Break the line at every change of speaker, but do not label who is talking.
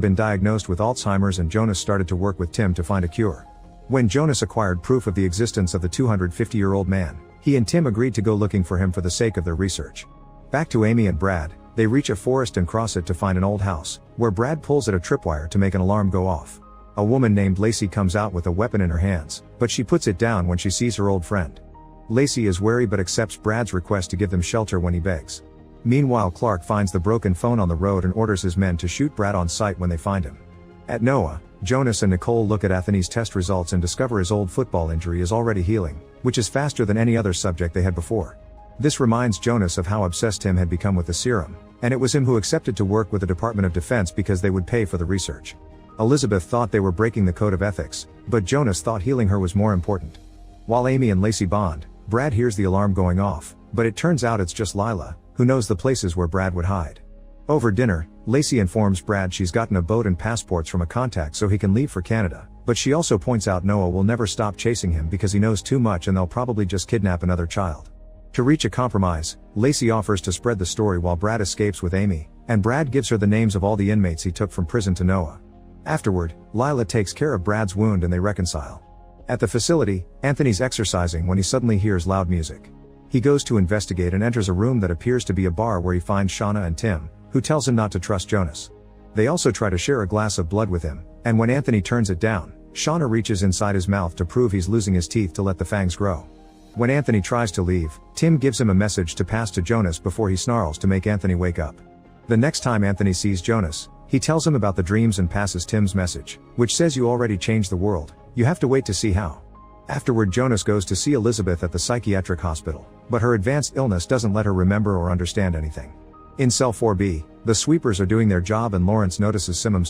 been diagnosed with Alzheimer's, and Jonas started to work with Tim to find a cure. When Jonas acquired proof of the existence of the 250-year-old man, he and Tim agreed to go looking for him for the sake of their research. Back to Amy and Brad, they reach a forest and cross it to find an old house, where Brad pulls at a tripwire to make an alarm go off. A woman named Lacey comes out with a weapon in her hands, but she puts it down when she sees her old friend. Lacey is wary but accepts Brad's request to give them shelter when he begs. Meanwhile, Clark finds the broken phone on the road and orders his men to shoot Brad on sight when they find him. At Noah, Jonas and Nicole look at Anthony's test results and discover his old football injury is already healing, which is faster than any other subject they had before. This reminds Jonas of how obsessed Tim had become with the serum, and it was him who accepted to work with the Department of Defense because they would pay for the research. Elizabeth thought they were breaking the code of ethics, but Jonas thought healing her was more important. While Amy and Lacey bond, Brad hears the alarm going off, but it turns out it's just Lila, who knows the places where Brad would hide. Over dinner, Lacey informs Brad she's gotten a boat and passports from a contact so he can leave for Canada, but she also points out Noah will never stop chasing him because he knows too much and they'll probably just kidnap another child. To reach a compromise, Lacey offers to spread the story while Brad escapes with Amy, and Brad gives her the names of all the inmates he took from prison to Noah. Afterward, Lila takes care of Brad's wound and they reconcile. At the facility, Anthony's exercising when he suddenly hears loud music. He goes to investigate and enters a room that appears to be a bar where he finds Shauna and Tim, who tells him not to trust Jonas. They also try to share a glass of blood with him, and when Anthony turns it down, Shauna reaches inside his mouth to prove he's losing his teeth to let the fangs grow. When Anthony tries to leave, Tim gives him a message to pass to Jonas before he snarls to make Anthony wake up. The next time Anthony sees Jonas, he tells him about the dreams and passes Tim's message, which says you already changed the world, you have to wait to see how. Afterward, Jonas goes to see Elizabeth at the psychiatric hospital, but her advanced illness doesn't let her remember or understand anything. In cell 4B, the sweepers are doing their job and Lawrence notices Simmons